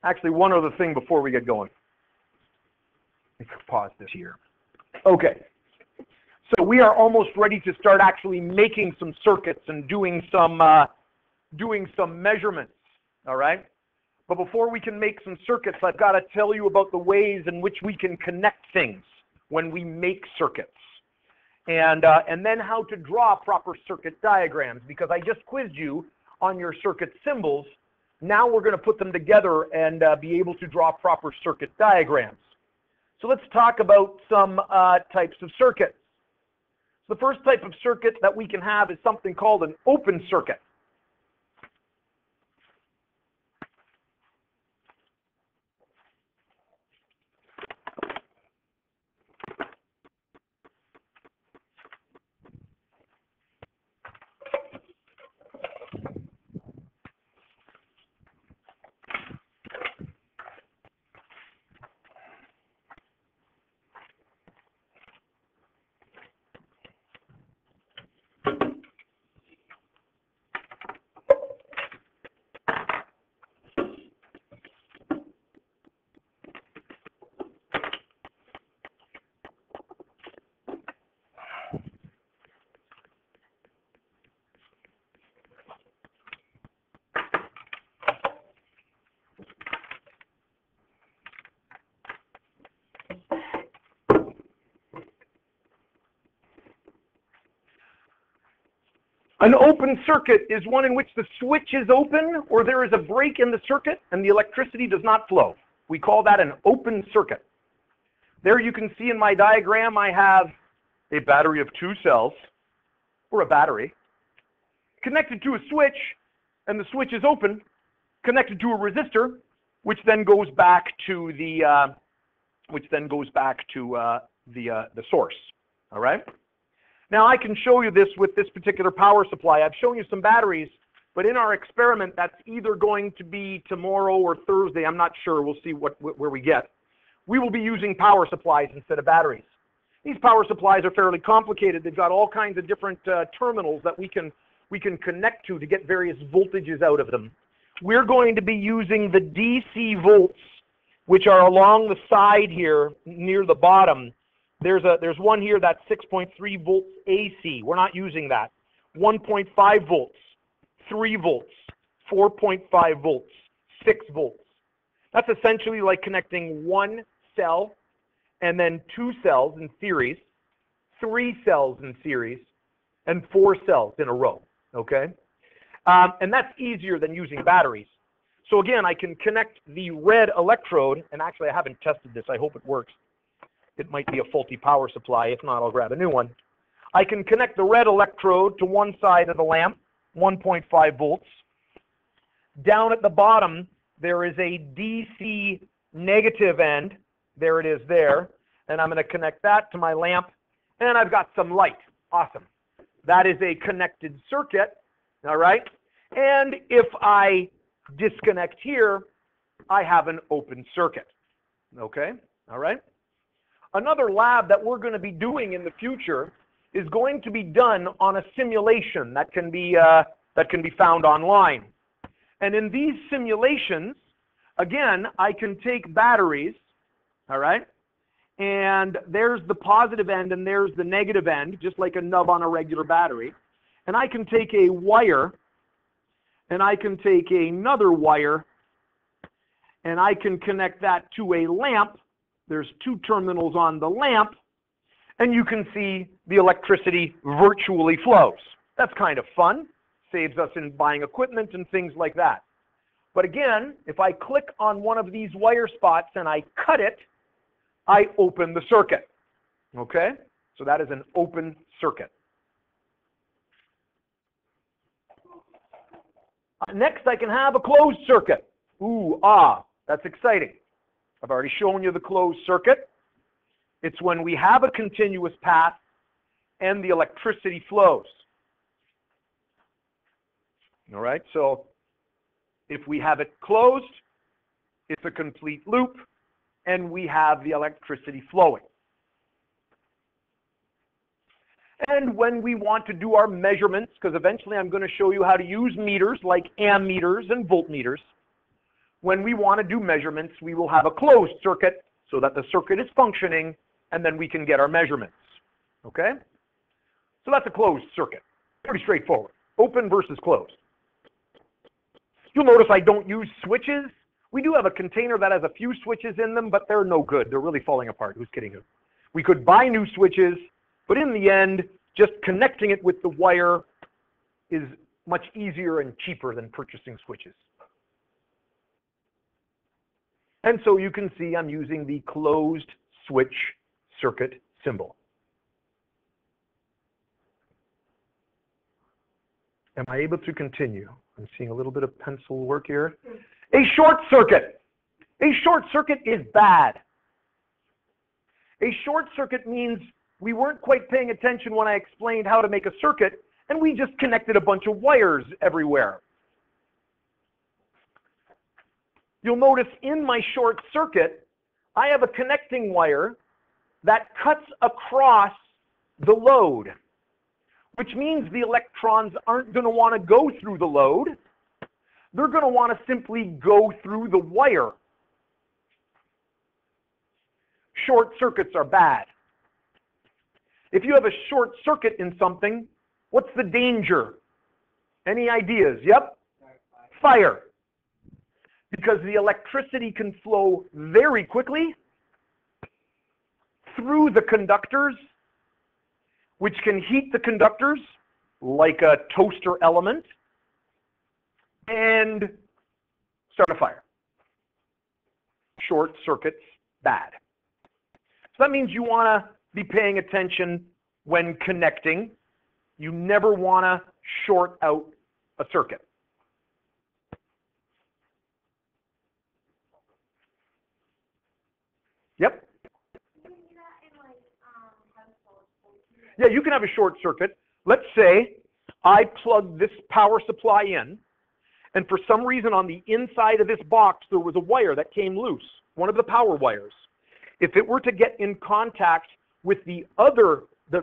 Actually, one other thing before we get going. Let me pause this here. Okay. So we are almost ready to start actually making some circuits and doing some measurements, all right? But before we can make some circuits, I've got to tell you about the ways in which we can connect things when we make circuits. And then how to draw proper circuit diagrams, because I just quizzed you on your circuit symbols. Now we're going to put them together and be able to draw proper circuit diagrams. So let's talk about some types of circuits. The first type of circuit that we can have is something called an open circuit. An open circuit is one in which the switch is open or there is a break in the circuit and the electricity does not flow. We call that an open circuit. There you can see in my diagram I have a battery of 2 cells, or a battery, connected to a switch, and the switch is open, connected to a resistor, which then goes back to the source. All right. Now I can show you this with this particular power supply. I've shown you some batteries, but in our experiment, that's either going to be tomorrow or Thursday. I'm not sure. We'll see where we get. We will be using power supplies instead of batteries. These power supplies are fairly complicated. They've got all kinds of different terminals that we can connect to get various voltages out of them. We're going to be using the DC volts, which are along the side here near the bottom. There's one here that's 6.3 volts AC. We're not using that. 1.5 volts, 3 volts, 4.5 volts, 6 volts. That's essentially like connecting 1 cell and then 2 cells in series, 3 cells in series, and 4 cells in a row, okay? And that's easier than using batteries. So again, I can connect the red electrode, and actually I haven't tested this, I hope it works. It might be a faulty power supply. If not, I'll grab a new one. I can connect the red electrode to one side of the lamp, 1.5 volts. Down at the bottom, there is a DC negative end. There it is there. And I'm going to connect that to my lamp. And I've got some light. Awesome. That is a connected circuit. All right. And if I disconnect here, I have an open circuit. Okay. All right. Another lab that we're going to be doing in the future is going to be done on a simulation that can be found online. And in these simulations, again, I can take batteries, all right, and there's the positive end and there's the negative end, just like a nub on a regular battery. And I can take a wire, and I can take another wire, and I can connect that to a lamp. There's 2 terminals on the lamp, and you can see the electricity virtually flows. That's kind of fun. Saves us in buying equipment and things like that. But again, if I click on one of these wire spots and I cut it, I open the circuit. Okay? So that is an open circuit. Next, I can have a closed circuit. Ooh, that's exciting. I've already shown you the closed circuit. It's when we have a continuous path and the electricity flows. All right, so if we have it closed, it's a complete loop, and we have the electricity flowing. And when we want to do our measurements, because eventually I'm going to show you how to use meters like ammeters and voltmeters, When we want to do measurements, we will have a closed circuit so that the circuit is functioning, and then we can get our measurements. Okay? So that's a closed circuit. Pretty straightforward. Open versus closed. You'll notice I don't use switches. We do have a container that has a few switches in them, but they're no good. They're really falling apart. Who's kidding who? We could buy new switches, but in the end, just connecting it with the wire is much easier and cheaper than purchasing switches. And so you can see I'm using the closed switch circuit symbol. Am I able to continue? I'm seeing a little bit of pencil work here. A short circuit. A short circuit is bad. A short circuit means we weren't quite paying attention when I explained how to make a circuit, and we just connected a bunch of wires everywhere. You'll notice in my short circuit, I have a connecting wire that cuts across the load, which means the electrons aren't going to want to go through the load. They're going to want to simply go through the wire. Short circuits are bad. If you have a short circuit in something, what's the danger? Any ideas? Yep. Fire. Because the electricity can flow very quickly through the conductors, which can heat the conductors like a toaster element and start a fire. Short circuits, bad. So that means you want to be paying attention when connecting. You never want to short out a circuit. Yep. Yeah, you can have a short circuit. Let's say I plug this power supply in, and for some reason on the inside of this box there was a wire that came loose, one of the power wires. If it were to get in contact with the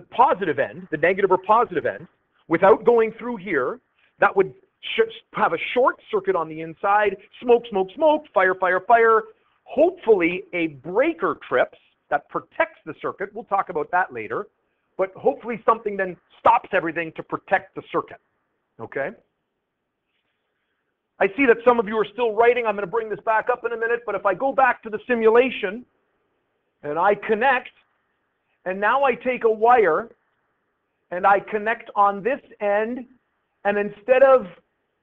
positive end, the negative or positive end, without going through here, that would have a short circuit on the inside, smoke, smoke, smoke, fire, fire, fire. Hopefully a breaker trips that protects the circuit. We'll talk about that later. But hopefully something then stops everything to protect the circuit. Okay? I see that some of you are still writing. I'm going to bring this back up in a minute. But if I go back to the simulation and I connect, and now I take a wire and I connect on this end, and instead of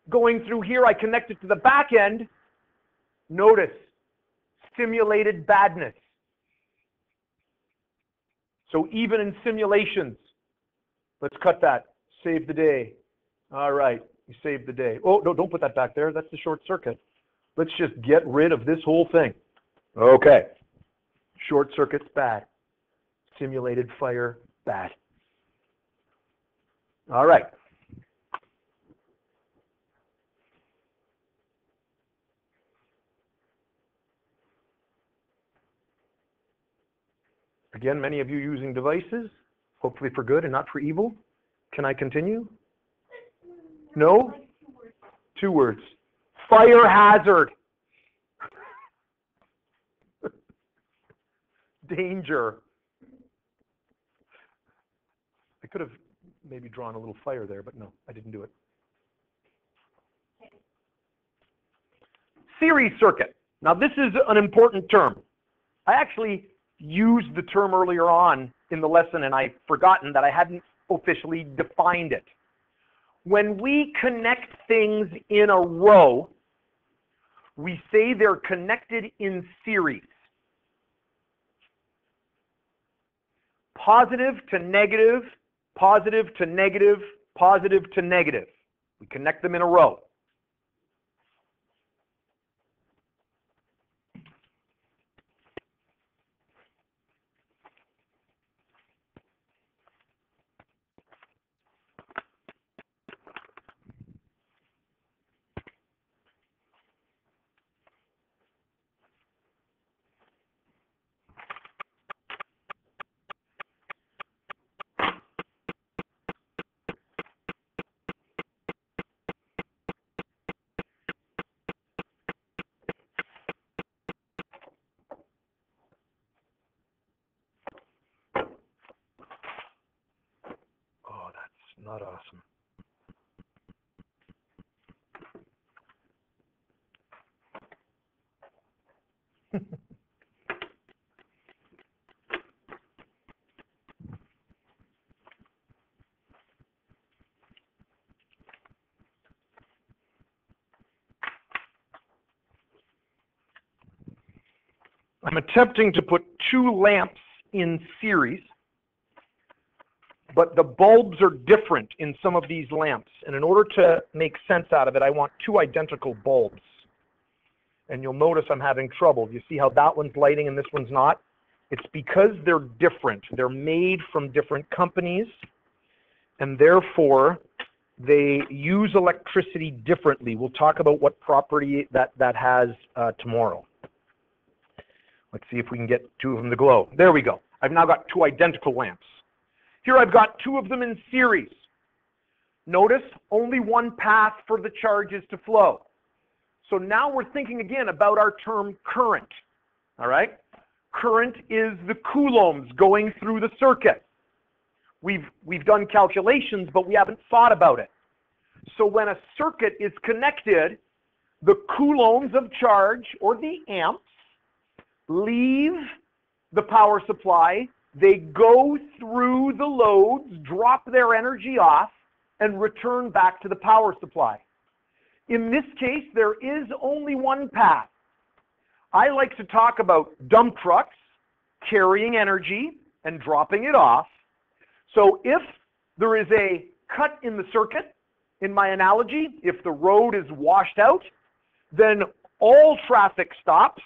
going through here, I connect it to the back end. Notice, simulated badness. So even in simulations, let's cut that. Save the day. All right, you saved the day. Oh, no, don't put that back there. That's the short circuit. Let's just get rid of this whole thing. Okay. Short circuit's bad. Simulated fire, bad. All right. Again, many of you using devices, hopefully for good and not for evil. Can I continue? No? 2 words. Fire hazard. Danger. I could have maybe drawn a little fire there, but no, I didn't do it. Series circuit. Now this is an important term. I actually used the term earlier on in the lesson and I've forgotten that I hadn't officially defined it. When we connect things in a row, we say they're connected in series. Positive to negative, positive to negative, positive to negative. We connect them in a row. Not awesome. I'm attempting to put two lamps in series, but the bulbs are different in some of these lamps. And in order to make sense out of it, I want two identical bulbs. And you'll notice I'm having trouble. You see how that one's lighting and this one's not? It's because they're different. They're made from different companies, and therefore they use electricity differently. We'll talk about what property that has tomorrow. Let's see if we can get two of them to glow. There we go. I've now got two identical lamps. Here I've got two of them in series. Notice only one path for the charges to flow. So now we're thinking again about our term current. All right? Current is the coulombs going through the circuit. We've done calculations, but we haven't thought about it. So when a circuit is connected, the coulombs of charge, or the amps, leave the power supply, they go through the loads, drop their energy off, and return back to the power supply. In this case, there is only one path. I like to talk about dump trucks carrying energy and dropping it off. So if there is a cut in the circuit, in my analogy, if the road is washed out, then all traffic stops.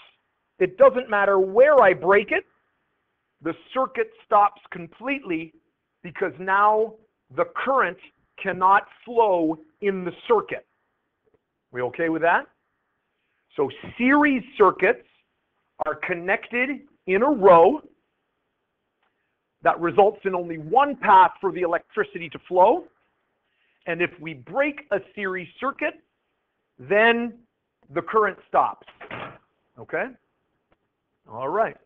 It doesn't matter where I break it, the circuit stops completely because now the current cannot flow in the circuit. We okay with that? So series circuits are connected in a row. That results in only one path for the electricity to flow. And if we break a series circuit, then the current stops. Okay? All right.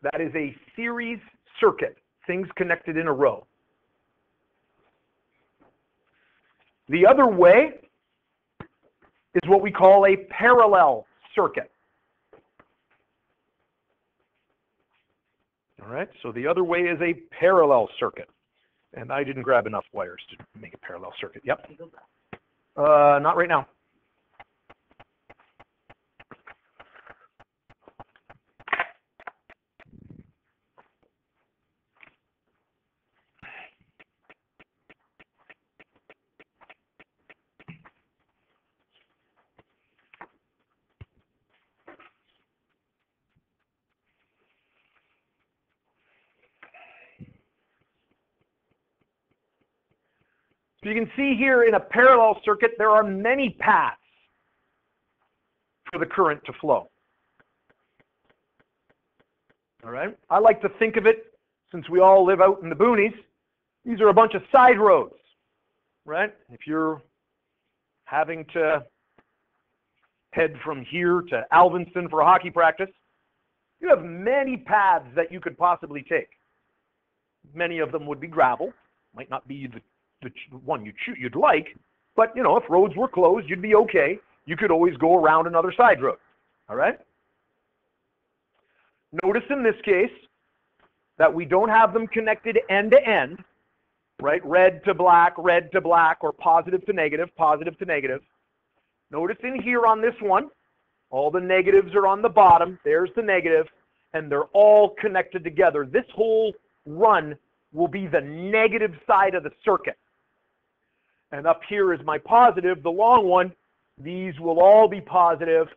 That is a series circuit, things connected in a row. The other way is what we call a parallel circuit. All right, so the other way is a parallel circuit. And I didn't grab enough wires to make a parallel circuit. Yep. Not right now. So you can see here in a parallel circuit, there are many paths for the current to flow. All right? I like to think of it, since we all live out in the boonies, these are a bunch of side roads, right? If you're having to head from here to Alvinston for a hockey practice, you have many paths that you could possibly take. Many of them would be gravel, might not be the one you'd like, but you know, if roads were closed, you'd be okay. You could always go around another side road. All right? Notice in this case that we don't have them connected end to end, right? Red to black, or positive to negative, positive to negative. Notice in here on this one, all the negatives are on the bottom. There's the negative, and they're all connected together. This whole run will be the negative side of the circuit. And up here is my positive, the long one. These will all be positive.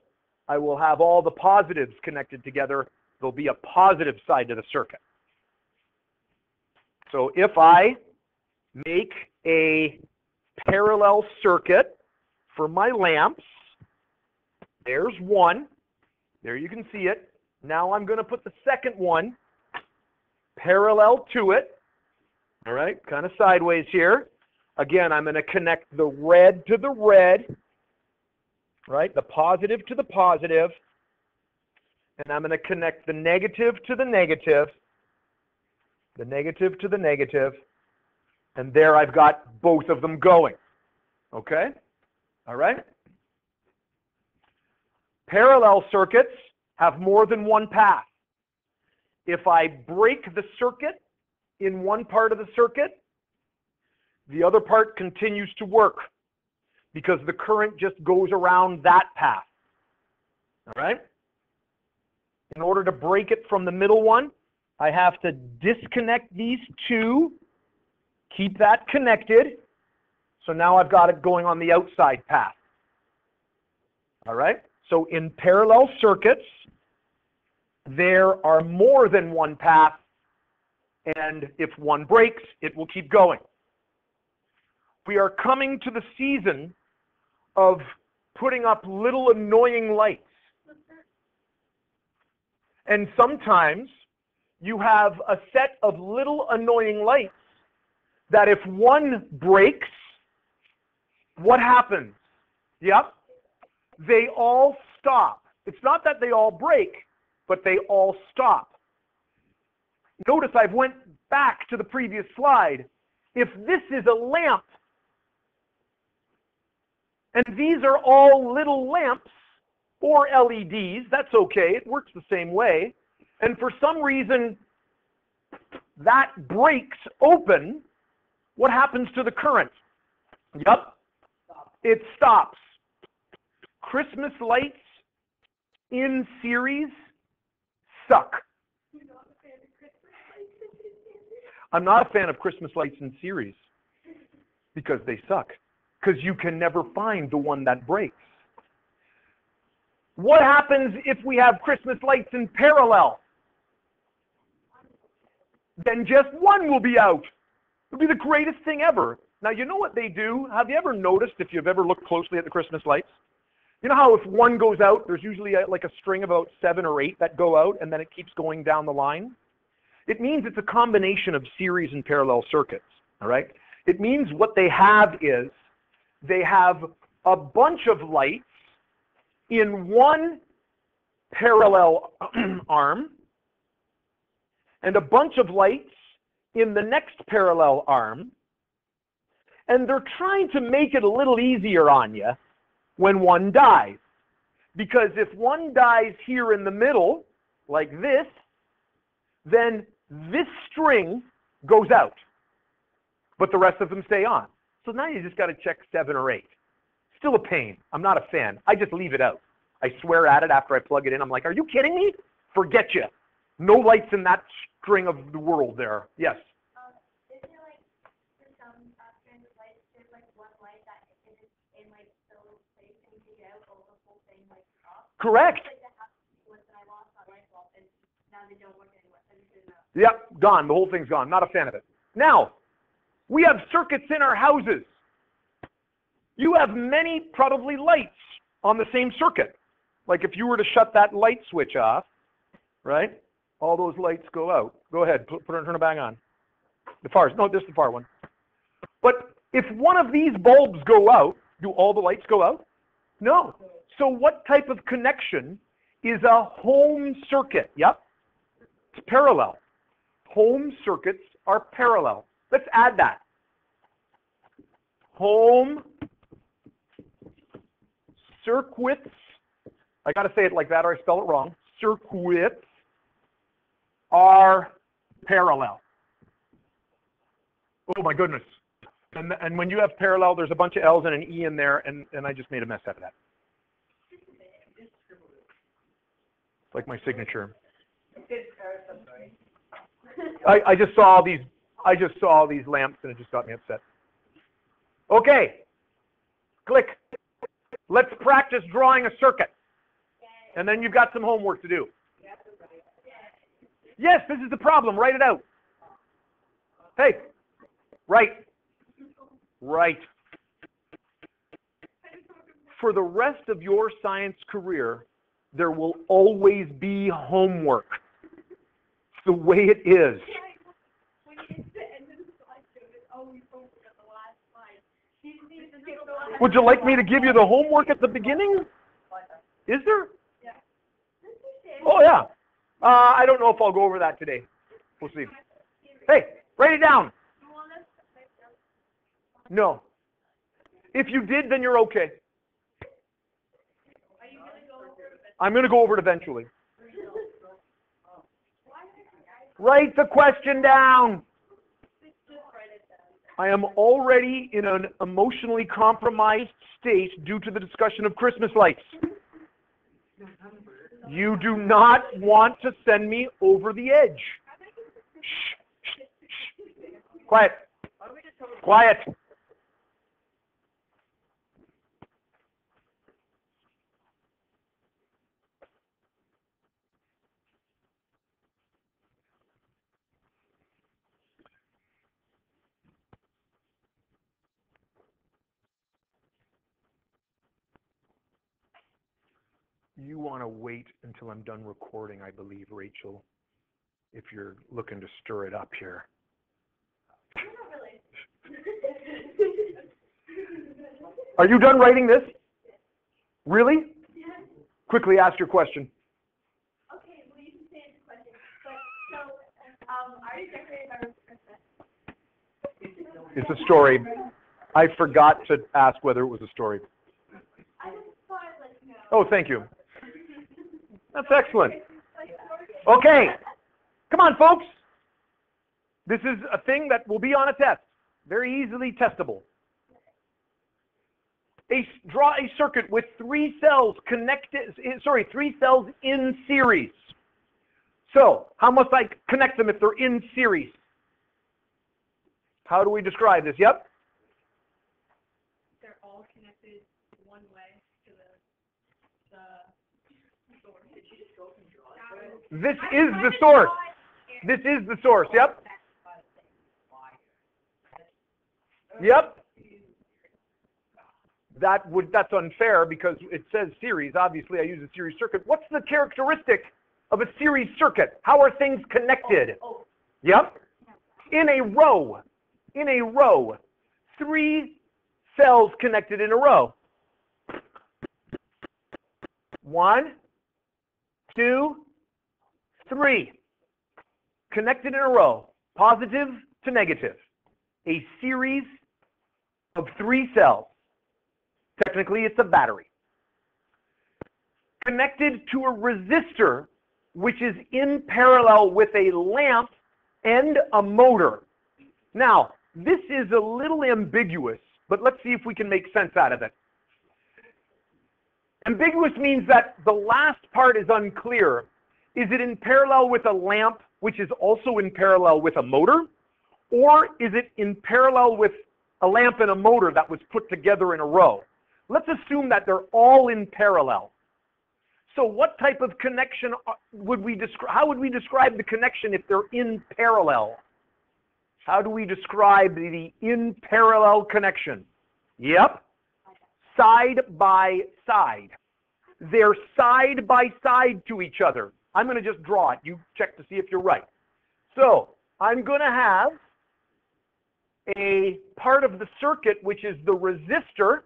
I will have all the positives connected together. There'll be a positive side to the circuit. So if I make a parallel circuit for my lamps, there's one. There you can see it. Now I'm going to put the second one parallel to it. All right, kind of sideways here. Again, I'm going to connect the red to the red, right? The positive to the positive. And I'm going to connect the negative to the negative to the negative, And there I've got both of them going. Okay? All right? Parallel circuits have more than one path. If I break the circuit in one part of the circuit, the other part continues to work because the current just goes around that path. All right? In order to break it from the middle one, I have to disconnect these two, keep that connected. So now I've got it going on the outside path. All right? So in parallel circuits, there are more than one path, and if one breaks, it will keep going. We are coming to the season of putting up little annoying lights. And sometimes you have a set of little annoying lights that if one breaks, what happens? Yep. They all stop. It's not that they all break, but they all stop. Notice I've went back to the previous slide. If this is a lamp, and these are all little lamps or LEDs, that's okay, it works the same way. And for some reason, that breaks open, what happens to the current? Yep, it stops. Christmas lights in series suck. I'm not a fan of Christmas lights in series because they suck. Because you can never find the one that breaks. What happens if we have Christmas lights in parallel? Then just one will be out. It'll be the greatest thing ever. Now, you know what they do? Have you ever noticed, if you've ever looked closely at the Christmas lights? You know how if one goes out, there's usually like a string of about 7 or 8 that go out, and then it keeps going down the line? It means it's a combination of series and parallel circuits, all right? It means what they have is they have a bunch of lights in one parallel arm and a bunch of lights in the next parallel arm, and they're trying to make it a little easier on you when one dies. Because if one dies here in the middle, like this, then this string goes out, but the rest of them stay on. So now you just got to check 7 or 8. Still a pain. I'm not a fan. I just leave it out. I swear at it after I plug it in. I'm like, are you kidding me? Forget you. No lights in that string of the world there. Yes? Is there like, for some strands of lights, there's like one light that is in like the little place and you take it out, or the whole thing like off? Correct. Like that happened once and I lost my light bulb and now they don't work anymore. So you should know. Yep, gone. The whole thing's gone. Not a fan of it. Now, we have circuits in our houses. You have many, probably, lights on the same circuit. Like if you were to shut that light switch off, right? All those lights go out. Go ahead, put it, turn it back on. The far, no, this is the far one. But if one of these bulbs go out, do all the lights go out? No. So what type of connection is a home circuit? Yep, it's parallel. Home circuits are parallel. Let's add that. Home circuits, I got to say it like that or I spell it wrong. Circuits are parallel. Oh my goodness. And when you have parallel, there's a bunch of L's and an E in there, and I just made a mess out of that. It's like my signature. I just saw these lamps and it just got me upset. Okay. Click. Let's practice drawing a circuit. And then you've got some homework to do. Yes, this is the problem. Write it out. Hey. Right. Right. For the rest of your science career, there will always be homework. It's the way it is. Would you like me to give you the homework at the beginning? Is there? Oh, yeah. I don't know if I'll go over that today. We'll see. Hey, write it down. No. If you did, then you're okay. I'm going to go over it eventually. Write the question down. I am already in an emotionally compromised state due to the discussion of Christmas lights. You do not want to send me over the edge. Shh. Shh. Shh. Quiet. Quiet. You want to wait until I'm done recording, I believe, Rachel, if you're looking to stir it up here. Not really. Are you done writing this? Really? Yeah. Quickly ask your question. Okay, well you can say it's a question. But so, are you decorated by Christmas? It's a story. I forgot to ask whether it was a story. I just thought I'd let you know. Oh, thank you. That's excellent. Okay. Come on, folks. This is a thing that will be on a test. Very easily testable. Draw a circuit with 3 cells three cells in series. So, how must I connect them if they're in series? How do we describe this? Yep. They're all connected one way to the source. Did you just go and draw it? This is the source. This is the source. Yep. Yep. That's unfair because it says series. Obviously, I use a series circuit. What's the characteristic of a series circuit? How are things connected? Yep. In a row. In a row. 3 cells connected in a row. 1, 2, 3. Connected in a row. Positive to negative. A series of 3 cells. Technically, it's a battery. Connected to a resistor, which is in parallel with a lamp and a motor. Now, this is a little ambiguous, but let's see if we can make sense out of it. Ambiguous means that the last part is unclear. Is it in parallel with a lamp, which is also in parallel with a motor? Or is it in parallel with a lamp and a motor that was put together in a row? Let's assume that they're all in parallel. So what type of connection would we describe? How would we describe the connection if they're in parallel? How do we describe the in parallel connection? Yep. Side by side. They're side by side to each other. I'm going to just draw it. You check to see if you're right. So I'm going to have a part of the circuit, which is the resistor,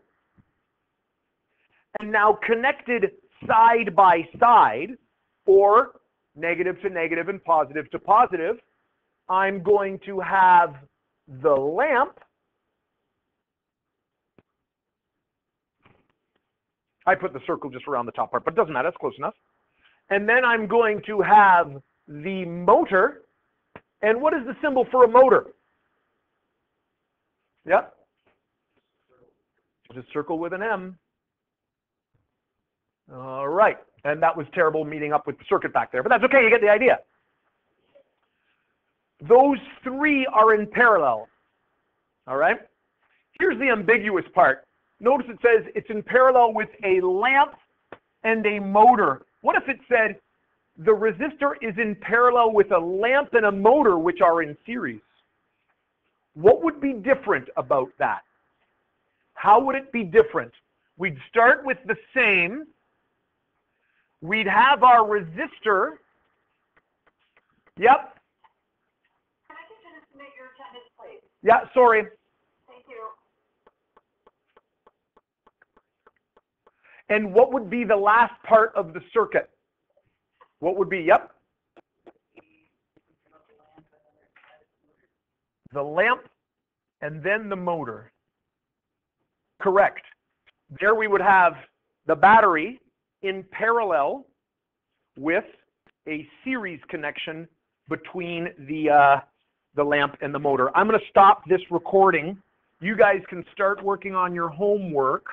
and now connected side by side, or negative to negative and positive to positive, I'm going to have the lamp. I put the circle just around the top part, but it doesn't matter, that's close enough. And then I'm going to have the motor. And what is the symbol for a motor? Yep. Just circle with an M. All right. And that was terrible meeting up with the circuit back there, but that's okay, you get the idea. Those 3 are in parallel. All right? Here's the ambiguous part. Notice it says it's in parallel with a lamp and a motor. What if it said the resistor is in parallel with a lamp and a motor, which are in series? What would be different about that? How would it be different? We'd start with the same. We'd have our resistor. Yep. Can I get you to submit your attendance, please? Yeah, sorry. Thank you. And what would be the last part of the circuit? What would be, yep? The lamp and then the motor. Correct. There we would have the battery in parallel with a series connection between the lamp and the motor. I'm going to stop this recording. You guys can start working on your homework.